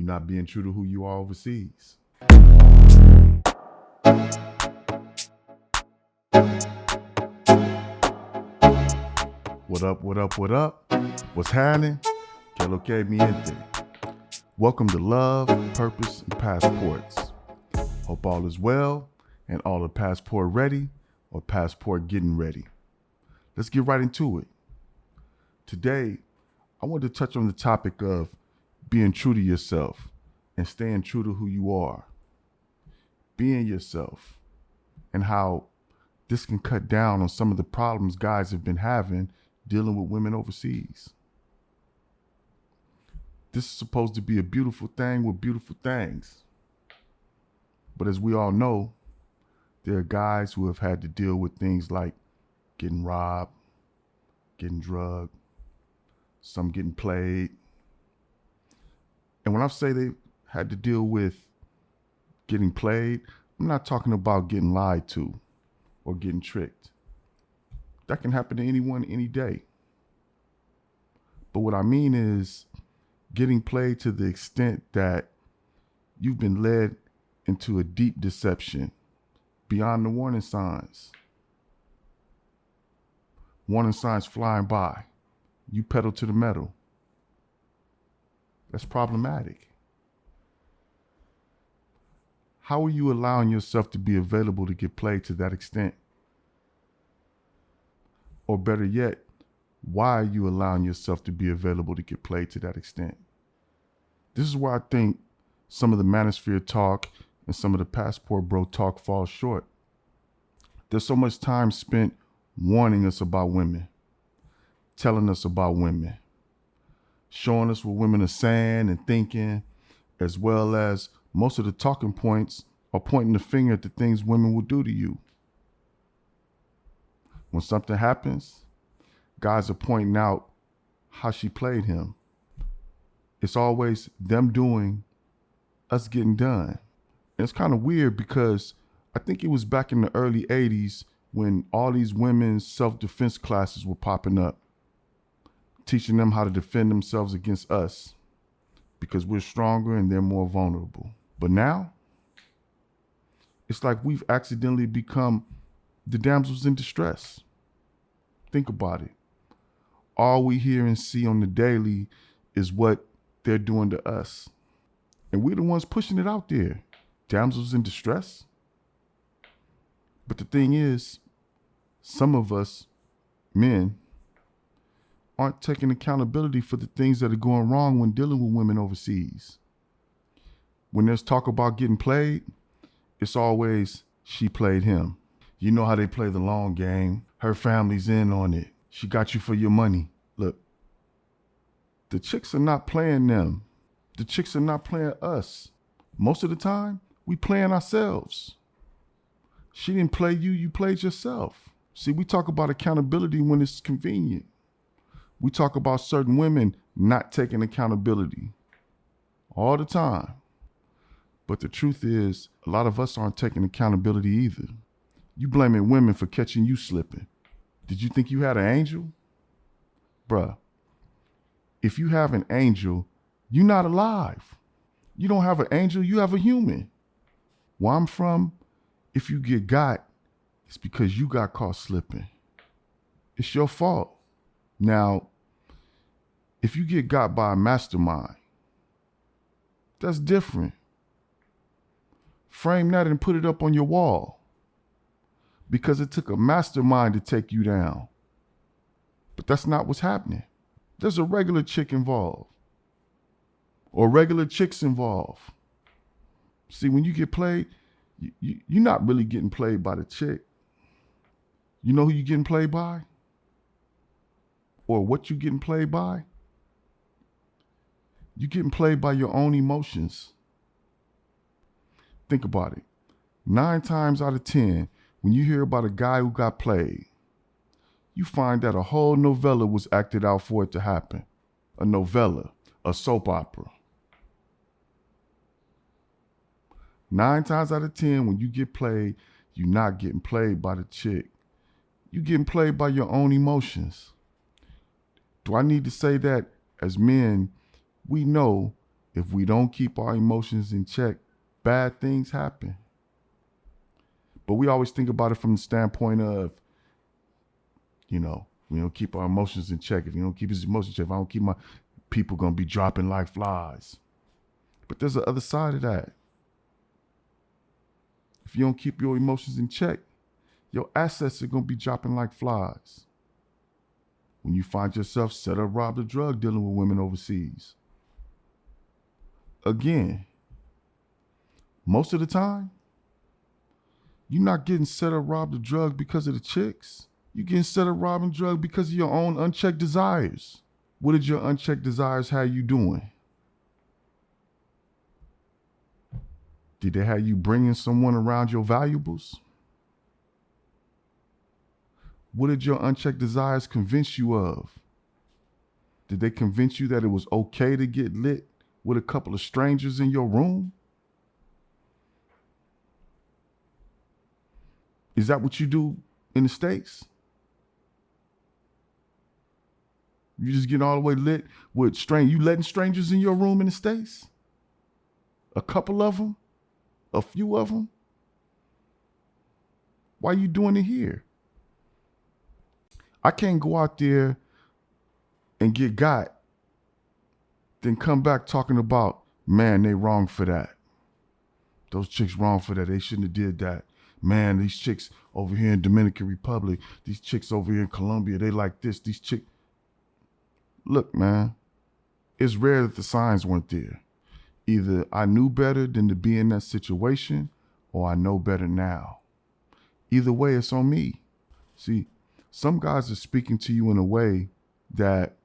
You're not being true to who you are overseas. What up, what up, what up? What's happening? Que lo que mi gente? Welcome to Love, Purpose, and Passports. Hope all is well and all are passport ready or passport getting ready. Let's get right into it. Today, I want to touch on the topic of being true to yourself and staying true to who you are. Being yourself and how this can cut down on some of the problems guys have been having dealing with women overseas. This is supposed to be a beautiful thing with beautiful things. But as we all know, there are guys who have had to deal with things like getting robbed, getting drugged, some getting played. And when I say they had to deal with getting played, I'm not talking about getting lied to or getting tricked. That can happen to anyone any day. But what I mean is getting played to the extent that you've been led into a deep deception beyond the warning signs. Warning signs flying by. You pedal to the metal. That's problematic. How are you allowing yourself to be available to get played to that extent? Or better yet, why are you allowing yourself to be available to get played to that extent? This is where I think some of the manosphere talk and some of the passport bro talk falls short. There's so much time spent warning us about women, telling us about women, showing us what women are saying and thinking, as well as most of the talking points are pointing the finger at the things women will do to you. When something happens, guys are pointing out how she played him. It's always them doing, us getting done. And it's kind of weird because I think it was back in the early 80s when all these women's self-defense classes were popping up, teaching them how to defend themselves against us because we're stronger and they're more vulnerable. But now, it's like we've accidentally become the damsels in distress. Think about it. All we hear and see on the daily is what they're doing to us. And we're the ones pushing it out there. Damsels in distress. But the thing is, some of us, men, aren't taking accountability for the things that are going wrong when dealing with women overseas. When there's talk about getting played, it's always, she played him. You know how they play the long game. Her family's in on it. She got you for your money. Look, the chicks are not playing them. The chicks are not playing us. Most of the time, we playing ourselves. She didn't play you, you played yourself. See, we talk about accountability when it's convenient. We talk about certain women not taking accountability all the time. But the truth is, a lot of us aren't taking accountability either. You blaming women for catching you slipping. Did you think you had an angel? Bruh, if you have an angel, you're not alive. You don't have an angel, you have a human. Where I'm from, if you get got, it's because you got caught slipping. It's your fault. Now, if you get got by a mastermind, that's different. Frame that and put it up on your wall. Because it took a mastermind to take you down. But that's not what's happening. There's a regular chick involved. Or regular chicks involved. See, when you get played, you're not really getting played by the chick. You know who you're getting played by? Or what you're getting played by? You're getting played by your own emotions. Think about it. 9 times out of 10, when you hear about a guy who got played, you find that a whole novella was acted out for it to happen. A novella, a soap opera. 9 times out of 10, when you get played, you're not getting played by the chick. You're getting played by your own emotions. Do I need to say that as men, we know If we don't keep our emotions in check, bad things happen. But we always think about it from the standpoint of, we don't keep our emotions in check. If you don't keep his emotions in check, if I don't keep my people gonna be dropping like flies. But there's the other side of that. If you don't keep your emotions in check, your assets are gonna be dropping like flies. When you find yourself set up, robbed, or drug dealing with women overseas. Again, most of the time, you're not getting set up, robbed, or drugged because of the chicks. You're getting set up, robbed, and drugged because of your own unchecked desires. What did your unchecked desires have you doing? Did they have you bringing someone around your valuables? What did your unchecked desires convince you of? Did they convince you that it was okay to get lit with a couple of strangers in your room? Is that what you do in the States? You just get all the way lit with strangers. You letting strangers in your room in the States? A couple of them? A few of them? Why are you doing it here? I can't go out there and get got, then come back talking about, man, they wrong for that. Those chicks wrong for that. They shouldn't have did that. Man, these chicks over here in Dominican Republic, these chicks over here in Colombia, they like this. These chicks. Look, man, it's rare that the signs weren't there. Either I knew better than to be in that situation, or I know better now. Either way, it's on me. See, some guys are speaking to you in a way that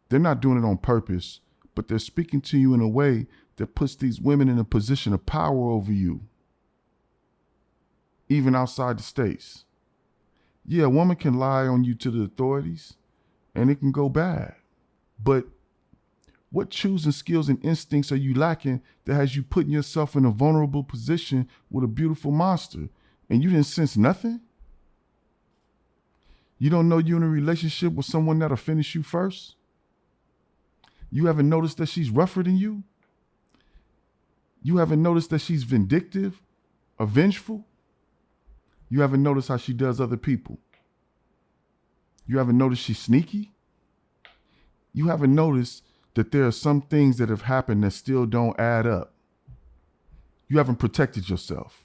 they're not doing it on purpose, but they're speaking to you in a way that puts these women in a position of power over you, even outside the States. Yeah, a woman can lie on you to the authorities, and it can go bad. But what choosing skills and instincts are you lacking that has you putting yourself in a vulnerable position with a beautiful monster, and you didn't sense nothing? You don't know you're in a relationship with someone that'll finish you first? You haven't noticed that she's rougher than you? You haven't noticed that she's vindictive or vengeful? You haven't noticed how she does other people? You haven't noticed she's sneaky? You haven't noticed that there are some things that have happened that still don't add up? You haven't protected yourself.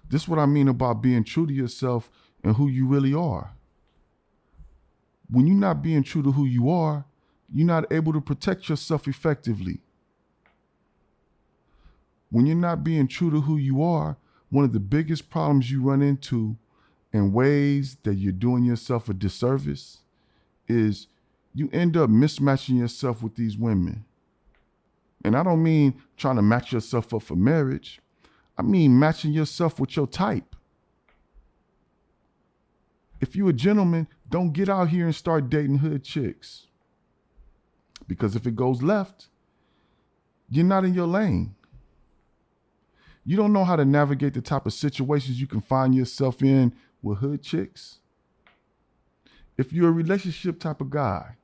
This is what I mean about being true to yourself and who you really are. When you're not being true to who you are, you're not able to protect yourself effectively. When you're not being true to who you are, one of the biggest problems you run into in ways that you're doing yourself a disservice is you end up mismatching yourself with these women. And I don't mean trying to match yourself up for marriage. I mean matching yourself with your type. If you're a gentleman, don't get out here and start dating hood chicks. Because if it goes left, you're not in your lane. You don't know how to navigate the type of situations you can find yourself in with hood chicks. If you're a relationship type of guy,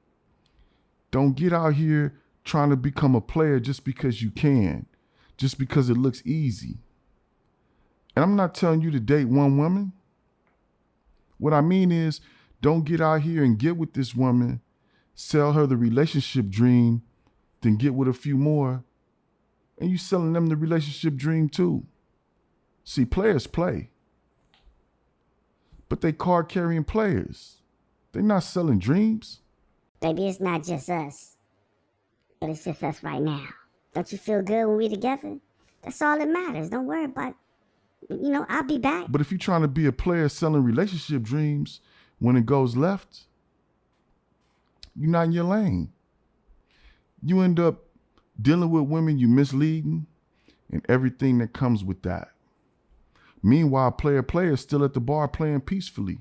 don't get out here trying to become a player just because you can, just because it looks easy. And I'm not telling you to date one woman. What I mean is, don't get out here and get with this woman, sell her the relationship dream, then get with a few more, and you selling them the relationship dream too. See, players play, but they card-carrying players. They're not selling dreams. Baby, it's not just us, but it's just us right now. Don't you feel good when we together? That's all that matters. Don't worry about it. I'll be back. But if you're trying to be a player selling relationship dreams, when it goes left, you're not in your lane. You end up dealing with women you misleading and everything that comes with that. Meanwhile, player is still at the bar playing peacefully.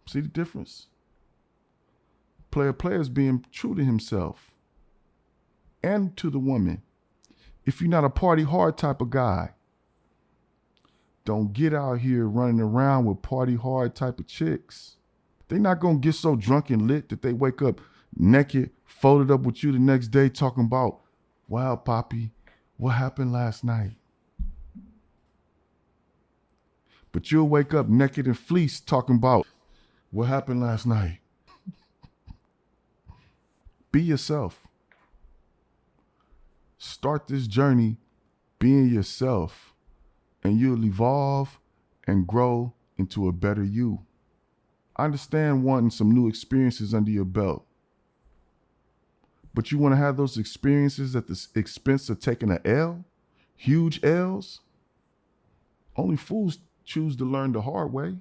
See the difference? Player is being true to himself and to the woman. If you're not a party hard type of guy, don't get out here running around with party hard type of chicks. They're not going to get so drunk and lit that they wake up naked, folded up with you the next day talking about, wow, Poppy, what happened last night? But you'll wake up naked and fleeced talking about what happened last night. Be yourself. Start this journey being yourself, and you'll evolve and grow into a better you. I understand wanting some new experiences under your belt, but you want to have those experiences at the expense of taking an L? Huge L's? Only fools choose to learn the hard way.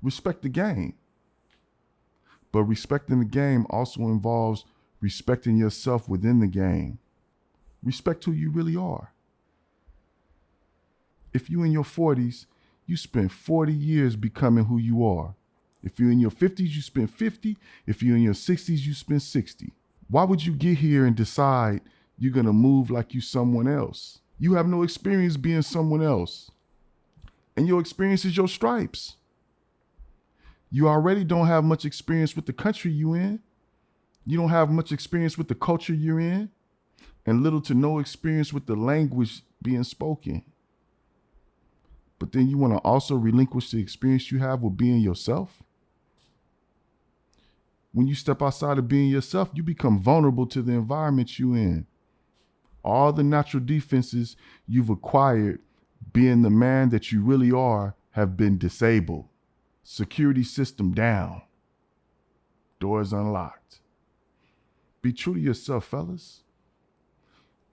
Respect the game. But respecting the game also involves respecting yourself within the game. Respect who you really are. If you're in your 40s, you spent 40 years becoming who you are. If you're in your 50s, you spent 50. If you're in your 60s, you spent 60. Why would you get here and decide you're going to move like you someone else? You have no experience being someone else. And your experience is your stripes. You already don't have much experience with the country you're in. You don't have much experience with the culture you're in, and little to no experience with the language being spoken. But then you want to also relinquish the experience you have with being yourself? When you step outside of being yourself, you become vulnerable to the environment you're in. All the natural defenses you've acquired being the man that you really are have been disabled. Security system down. Doors unlocked. Be true to yourself, fellas.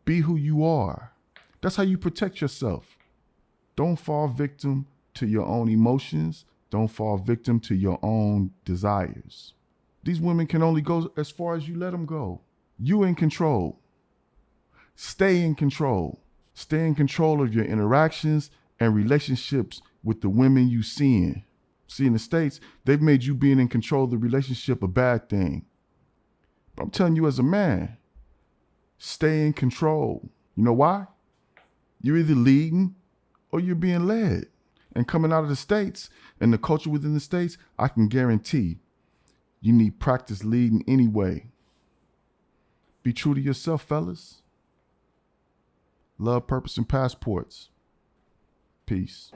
Be who you are. That's how you protect yourself. Don't fall victim to your own emotions. Don't fall victim to your own desires. These women can only go as far as you let them go. You in control. Stay in control. Stay in control of your interactions and relationships with the women you seeing. See, in the States, they've made you being in control of the relationship a bad thing. But I'm telling you as a man, stay in control. You know why? You're either leading or you're being led. And coming out of the States and the culture within the States, I can guarantee you need practice leading anyway. Be true to yourself, fellas. Love, purpose, and passports. Peace.